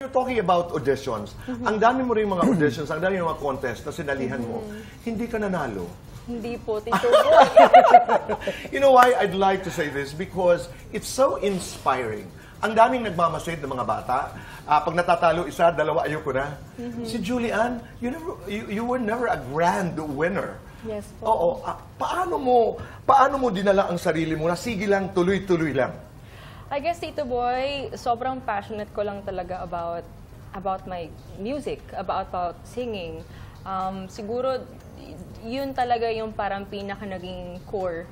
You're talking about auditions. Ang dami mo rin mga auditions, ang dami mga contest na sinalihan mo. Hindi ka nanalo. Hindi po, Tito Boy. You know why I'd like to say this? Because it's so inspiring. Ang daming nagmamasid ng mga bata. Pag natatalo isa, dalawa, ayoko na. Si Julian, you were never a grand winner. Yes po. Oo. Paano mo dinala ang sarili mo na sige lang, tuloy-tuloy lang? I guess, Tito Boy, sobrang passionate ko lang talaga about my music, about singing. Siguro, yun talaga yung parang pinaka naging core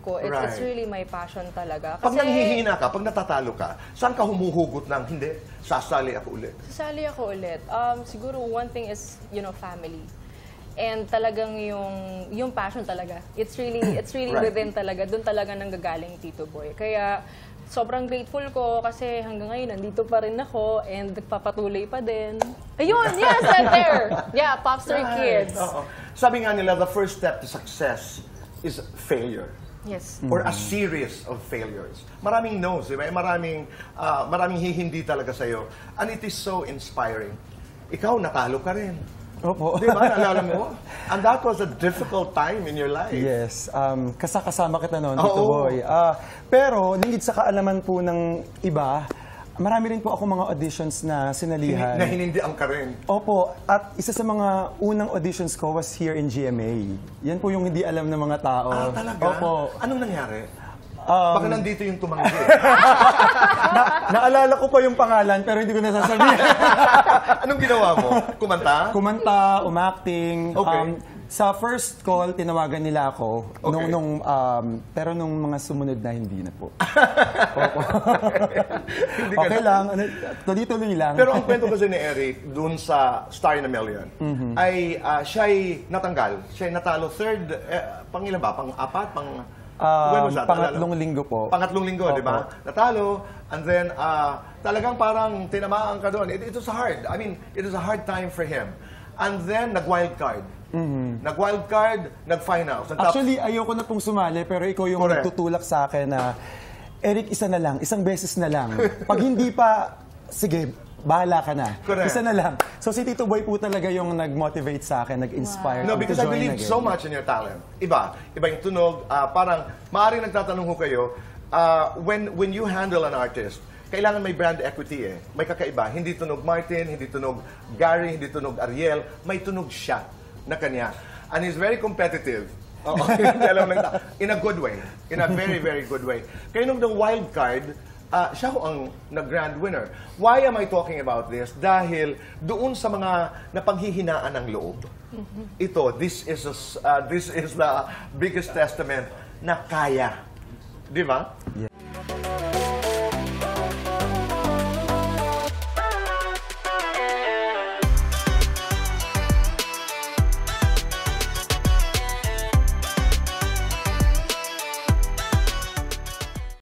ko. It's really my passion talaga. Pag nanghihina ka, pag natatalo ka, saan ka humuhugot ng, hindi, sasali ako ulit? Sasali ako ulit. Siguro, one thing is, family. And talagang yung passion talaga. It's really right. Within talaga. Doon talaga nanggagaling, Tito Boy. Kaya, sobrang grateful ko kasi hanggang ngayon nandito pa rin ako and nagpapatuloy pa din. Ayun, yes, I'm there. Yeah, Popstar Kids. Sabi nga nila, the first step to success is failure. Yes. Or a series of failures. Maraming no's, diba? Maraming hindi talaga sa'yo. And it is so inspiring. Ikaw, natalo ka rin. Opo. Di ba? Naalala mo? And that was a difficult time in your life. Yes. Kasama kita noon, Tito Boy. Pero, lingid sa kaalaman po ng iba, marami rin po ako mga auditions na sinalihan. Na hinindian ka rin. Opo. At isa sa mga unang auditions ko was here in GMA. Yan po yung hindi alam ng mga tao. Talaga? Opo. Anong nangyari? Baka nandito yung tumanggi. Naalala ko pa yung pangalan, pero hindi ko nasasabihin. Anong ginawa mo? Kumanta? Kumanta, umacting. Okay. Sa first call, tinawagan nila ako. Okay. Pero nung mga sumunod na, hindi na po. Okay lang. Tuloy-tuloy lang. Pero ang kwento kasi ni Eric, dun sa Star in a Million, ay siya'y natanggal. Siya'y natalo third, pang-ilan ba? Pang-apat? Pangatlong linggo po. Pangatlong linggo, di ba? Natalo, and then talagang parang tinamaan ka doon. It was hard. I mean, it was a hard time for him. And then, nag-wild card. Nag-wild card, nag-finals. Actually, ayoko na pong sumali, pero ikaw yung nagtutulak sa akin na, Eric, isa na lang, isang beses na lang. Pag hindi pa, sige, bahala ka na. Correct. Isa na lang. So si Tito Boy po talaga yung nag-motivate sa akin, nag-inspire. No, because I believe so much in your talent. Iba yung tunog. Parang, maaaring nagtatanong ko kayo, when you handle an artist, kailangan may brand equity eh. May kakaiba. Hindi tunog Martin, hindi tunog Gary, hindi tunog Ariel. May tunog siya na kanya. And he's very competitive. In a good way. In a very, very good way. Kaya nung wild card, siya ho ang nag-grand winner. Why am I talking about this? Dahil doon sa mga napanghihinaan ng loob. Ito, this is the biggest testament na kaya. Di ba? Yeah.